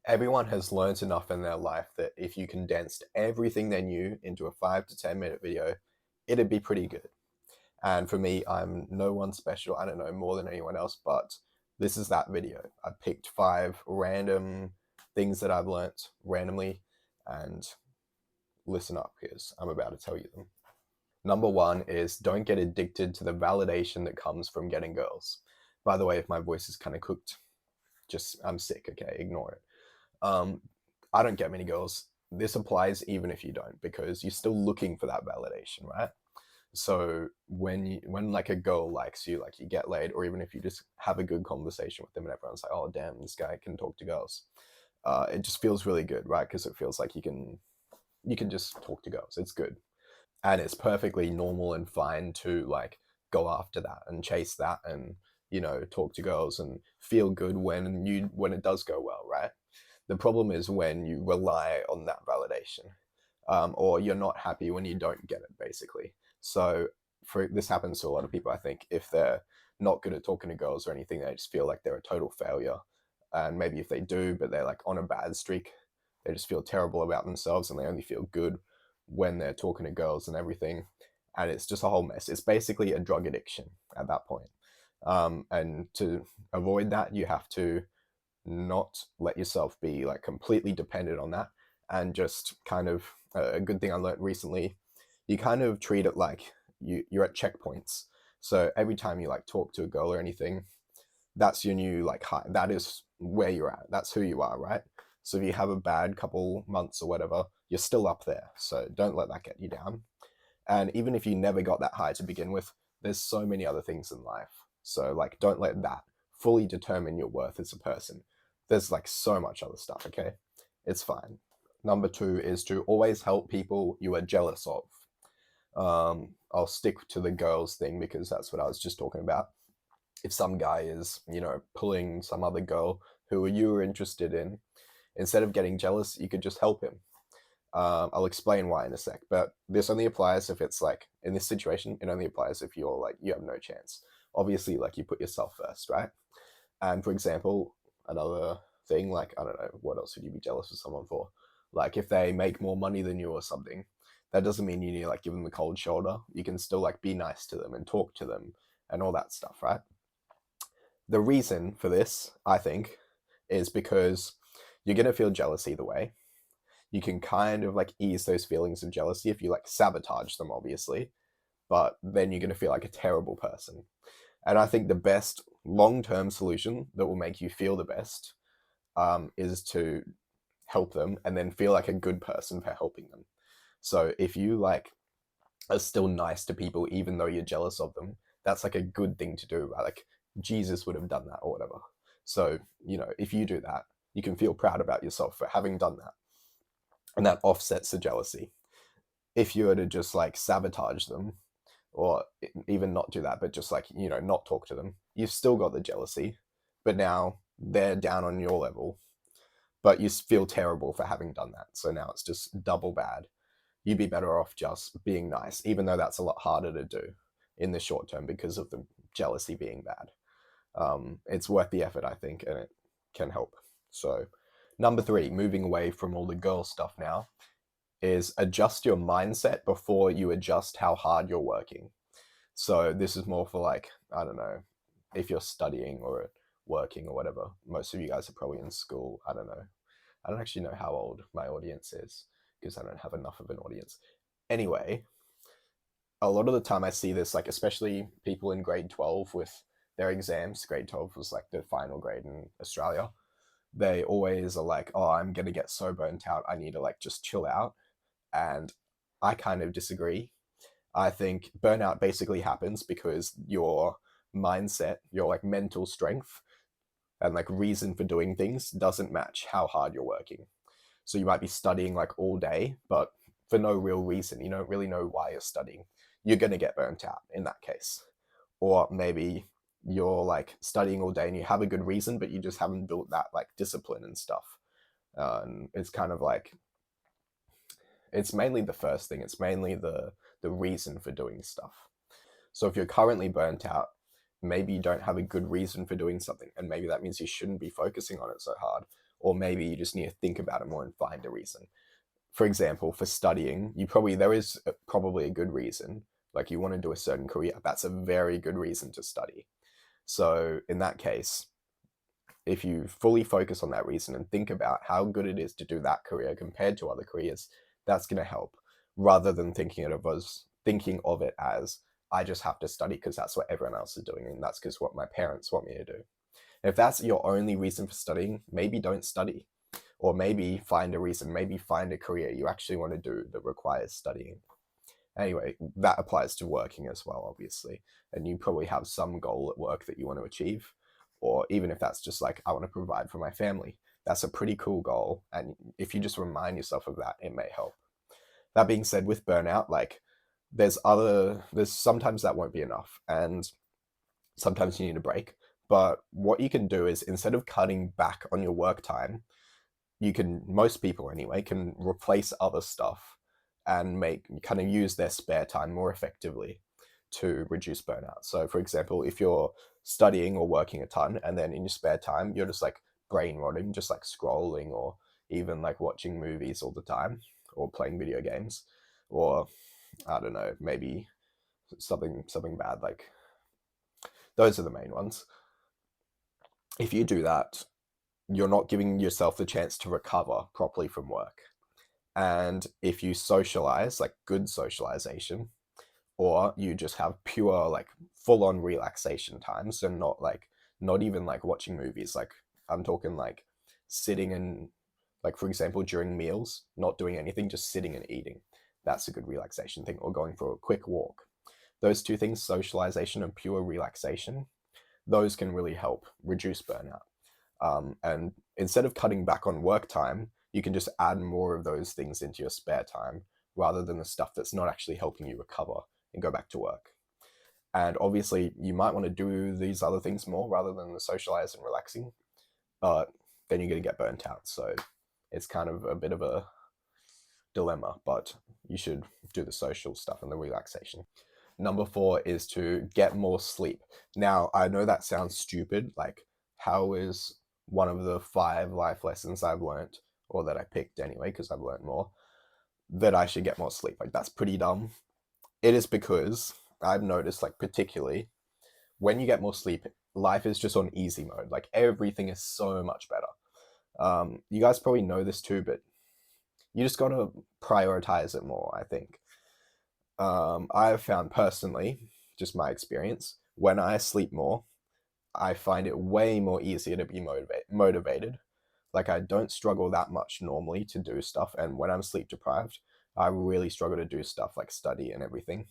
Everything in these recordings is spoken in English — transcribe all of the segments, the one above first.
Everyone has learned enough in their life that if you condensed everything they knew into a 5 to 10 minute video, it'd be pretty good. And for me, I'm no one special. I don't know more than anyone else, but this is that video. I picked 5 random things that I've learnt randomly, and listen up because I'm about to tell you them. Number one is don't get addicted to the validation that comes from getting girls. By the way, if my voice is kind of cooked, just I'm sick, okay? Ignore it. Um, I don't get many girls. This applies even if you don't, because you're still looking for that validation, right? So when like a girl likes you, like you get laid, or even if you just have a good conversation with them and everyone's like, oh damn, this guy can talk to girls. It just feels really good, right? Because it feels like you can just talk to girls. It's good, and it's perfectly normal and fine to like go after that and chase that, and talk to girls and feel good when it does go well, right? The problem is when you rely on that validation, or you're not happy when you don't get it, basically. So this happens to a lot of people. I think if they're not good at talking to girls or anything, they just feel like they're a total failure. And maybe if they do, but they're like on a bad streak, they just feel terrible about themselves, and they only feel good when they're talking to girls and everything. And it's just a whole mess. It's basically a drug addiction at that point. And to avoid that, you have to not let yourself be like completely dependent on that, and just kind of a good thing I learned recently, you kind of treat it like you're at checkpoints. So every time you like talk to a girl or anything, that's your new like high. That is where you're at. That's who you are, right? So if you have a bad couple months or whatever, you're still up there. So don't let that get you down. And even if you never got that high to begin with, there's so many other things in life. So like don't let that fully determine your worth as a person. There's like so much other stuff, okay? It's fine. Number two is to always help people you are jealous of. I'll stick to the girls thing because that's what I was just talking about. If some guy is, pulling some other girl who you were interested in, instead of getting jealous, you could just help him. I'll explain why in a sec, but this only applies if it's like in this situation. It only applies if you're like you have no chance. Obviously, like you put yourself first, right? And for example, another thing, like I don't know, what else would you be jealous of someone for? Like if they make more money than you or something, that doesn't mean you need to like give them the cold shoulder. You can still like be nice to them and talk to them and all that stuff, right? The reason for this, I think, is because you're gonna feel jealous either way. You can kind of like ease those feelings of jealousy if you like sabotage them, obviously, but then you're going to feel like a terrible person. And I think the best long term solution that will make you feel the best, is to help them and then feel like a good person for helping them. So if you like are still nice to people even though you're jealous of them, that's like a good thing to do, right? Like Jesus would have done that or whatever. So, if you do that, you can feel proud about yourself for having done that, and that offsets the jealousy. If you were to just like sabotage them, or even not do that, but just like, not talk to them, you've still got the jealousy, but now they're down on your level, but you feel terrible for having done that. So now it's just double bad. You'd be better off just being nice, even though that's a lot harder to do in the short term because of the jealousy being bad. It's worth the effort, I think, and it can help. So, number three, moving away from all the girl stuff now, is adjust your mindset before you adjust how hard you're working. So this is more for like, I don't know, if you're studying or working or whatever. Most of you guys are probably in school. I don't know. I don't actually know how old my audience is because I don't have enough of an audience. Anyway, a lot of the time I see this, like especially people in grade 12 with their exams. Grade 12 was like the final grade in Australia. They always are like, oh, I'm going to get so burnt out. I need to like just chill out. And I kind of disagree. I think burnout basically happens because your mindset, your like mental strength and like reason for doing things doesn't match how hard you're working. So you might be studying like all day, but for no real reason. You don't really know why you're studying. You're going to get burnt out in that case. Or maybe you're like studying all day and you have a good reason, but you just haven't built that like discipline and stuff. And it's kind of like it's mainly the first thing. It's mainly the reason for doing stuff. So if you're currently burnt out, maybe you don't have a good reason for doing something, and maybe that means you shouldn't be focusing on it so hard. or maybe you just need to think about it more and find a reason. For example, for studying, there is probably a good reason. Like you want to do a certain career, that's a very good reason to study. So in that case, if you fully focus on that reason and think about how good it is to do that career compared to other careers, that's going to help, rather than thinking of it as I just have to study because that's what everyone else is doing and that's because what my parents want me to do. And if that's your only reason for studying, maybe don't study, or maybe find a reason, maybe find a career you actually want to do that requires studying. Anyway, that applies to working as well, obviously. And you probably have some goal at work that you want to achieve. Or even if that's just like, I want to provide for my family, that's a pretty cool goal. And if you just remind yourself of that, it may help. That being said, with burnout, like there's sometimes that won't be enough. And sometimes you need a break. But what you can do is, instead of cutting back on your work time, most people anyway, can replace other stuff and kind of use their spare time more effectively to reduce burnout. So for example, if you're studying or working a ton and then in your spare time you're just like brain rotting, just like scrolling or even like watching movies all the time or playing video games, or I don't know, maybe something bad, like those are the main ones. If you do that, you're not giving yourself the chance to recover properly from work. And if you socialize, like good socialization, or you just have pure, like full on relaxation times and not even like watching movies, like I'm talking like sitting and, like, for example, during meals, not doing anything, just sitting and eating. That's a good relaxation thing, or going for a quick walk. Those two things, socialization and pure relaxation, those can really help reduce burnout. And instead of cutting back on work time, you can just add more of those things into your spare time rather than the stuff that's not actually helping you recover and go back to work. And obviously, you might want to do these other things more rather than the socialize and relaxing, but then you're going to get burnt out. So it's kind of a bit of a dilemma, but you should do the social stuff and the relaxation. Number 4 is to get more sleep. Now, I know that sounds stupid. Like, how is one of the 5 life lessons I've learned, or that I picked anyway, because I've learned more, that I should get more sleep? Like, that's pretty dumb. It is because I've noticed, like, particularly when you get more sleep, life is just on easy mode. Like, everything is so much better. You guys probably know this too, but you just got to prioritize it more, I think. I've found personally, just my experience, when I sleep more, I find it way more easier to be motivated. Like, I don't struggle that much normally to do stuff, and when I'm sleep deprived, I really struggle to do stuff like study and everything.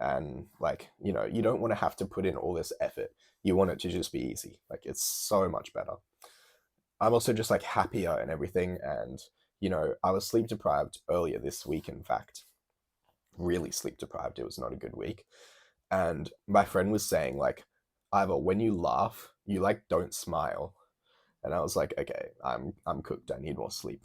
And like, you don't want to have to put in all this effort. You want it to just be easy. Like, it's so much better. I'm also just like happier and everything, and I was sleep deprived earlier this week, in fact. Really sleep deprived. It was not a good week. And my friend was saying, like, Ivor, when you laugh, you like don't smile. And I was like, okay, I'm cooked. I need more sleep.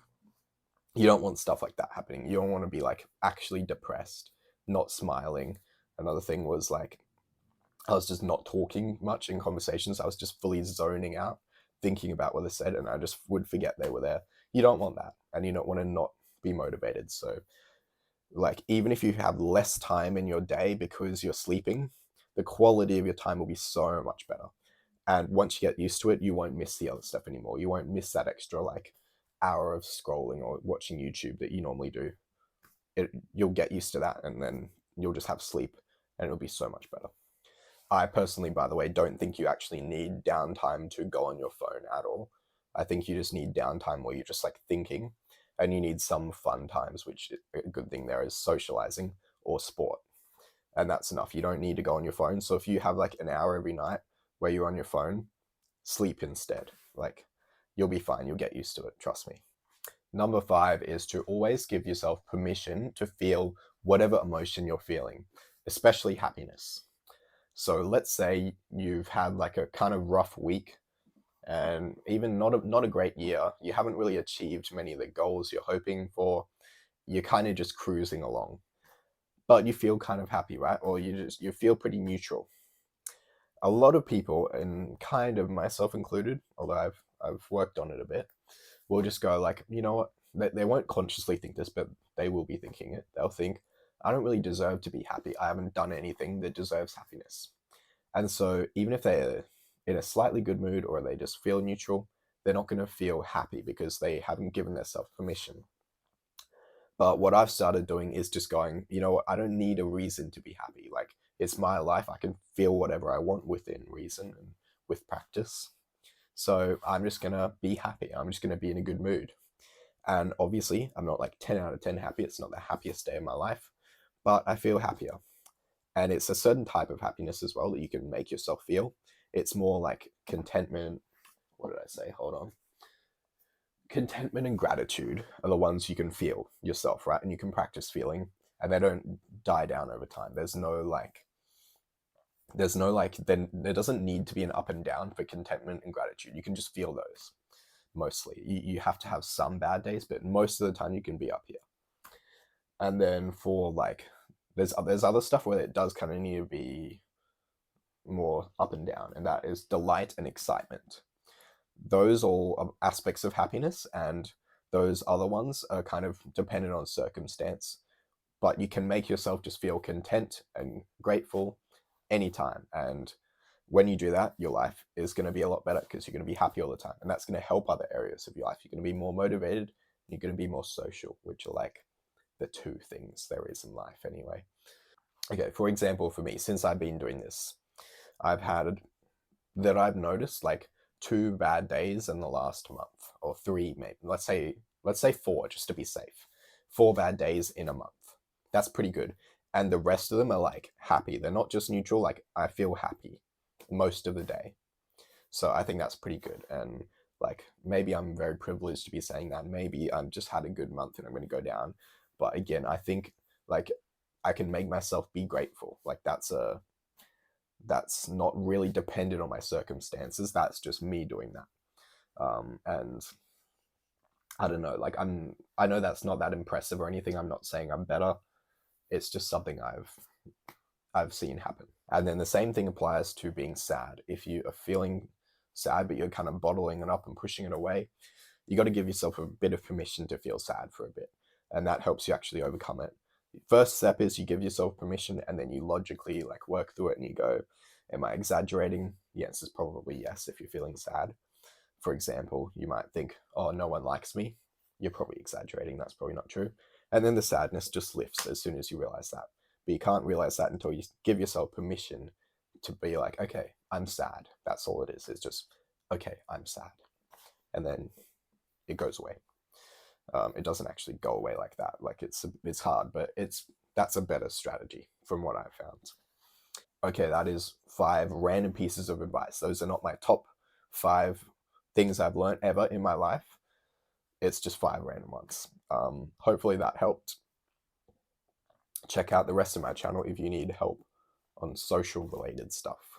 You don't want stuff like that happening. You don't want to be like actually depressed, not smiling. Another thing was like, I was just not talking much in conversations. I was just fully zoning out, thinking about what they said, and I just would forget they were there. You don't want that, and you don't want to not be motivated. So, like, even if you have less time in your day because you're sleeping, the quality of your time will be so much better. And once you get used to it, you won't miss the other stuff anymore. You won't miss that extra like hour of scrolling or watching YouTube that you normally do. You'll get used to that, and then you'll just have sleep, and it'll be so much better. I personally, by the way, don't think you actually need downtime to go on your phone at all. I think you just need downtime where you're just like thinking, and you need some fun times, which a good thing there is socializing or sport. And that's enough. You don't need to go on your phone. So if you have like an hour every night where you're on your phone, sleep instead. Like, you'll be fine. You'll get used to it. Trust me. Number 5 is to always give yourself permission to feel whatever emotion you're feeling, especially happiness. So let's say you've had like a kind of rough week and even not a great year. You haven't really achieved many of the goals you're hoping for. You're kind of just cruising along, but you feel kind of happy, right? Or you feel pretty neutral. A lot of people, and kind of myself included, although I've worked on it a bit, will just go like, you know what? They won't consciously think this, but they will be thinking it. They'll think, I don't really deserve to be happy. I haven't done anything that deserves happiness. And so even if they're in a slightly good mood or they just feel neutral, they're not going to feel happy because they haven't given themselves permission. But what I've started doing is just going, you know what, I don't need a reason to be happy. Like, it's my life. I can feel whatever I want within reason and with practice. So I'm just going to be happy. I'm just going to be in a good mood. And obviously, I'm not like 10 out of 10 happy. It's not the happiest day of my life, but I feel happier. And it's a certain type of happiness as well that you can make yourself feel. It's more like contentment. What did I say? Hold on. Contentment and gratitude are the ones you can feel yourself, right? And you can practice feeling, and they don't die down over time. Then there doesn't need to be an up and down for contentment and gratitude. You can just feel those mostly. You have to have some bad days, but most of the time you can be up here. And then for like, there's other stuff where it does kind of need to be more up and down, and that is delight and excitement. Those all are aspects of happiness, and those other ones are kind of dependent on circumstance. But you can make yourself just feel content and grateful anytime. And when you do that, your life is going to be a lot better because you're going to be happy all the time. And that's going to help other areas of your life. You're going to be more motivated, and you're going to be more social, which are like the two things there is in life anyway. Okay, for example, for me, since I've been doing this, I've had I've noticed like 2 bad days in the last month, or three maybe. Let's say four, just to be safe. 4 bad days in a month. That's pretty good. And the rest of them are like happy. They're not just neutral, like I feel happy most of the day. So I think that's pretty good. And like maybe I'm very privileged to be saying that. Maybe I'm just had a good month and I'm going to go down. But again, I think like I can make myself be grateful. Like that's not really dependent on my circumstances. That's just me doing that. And I don't know. Like I know that's not that impressive or anything. I'm not saying I'm better. It's just something I've seen happen. And then the same thing applies to being sad. If you are feeling sad, but you're kind of bottling it up and pushing it away, you got to give yourself a bit of permission to feel sad for a bit. And that helps you actually overcome it. First step is you give yourself permission, and then you logically like work through it and you go, am I exaggerating? The answer is probably yes if you're feeling sad. For example, you might think, oh, no one likes me. You're probably exaggerating. That's probably not true. And then the sadness just lifts as soon as you realize that. But you can't realize that until you give yourself permission to be like, okay, I'm sad. That's all it is. It's just, okay, I'm sad. And then it goes away. It doesn't actually go away like that. Like it's hard, but that's a better strategy from what I've found. Okay, that is 5 random pieces of advice. Those are not my top 5 things I've learned ever in my life. It's just 5 random ones. Hopefully that helped. Check out the rest of my channel if you need help on social related stuff.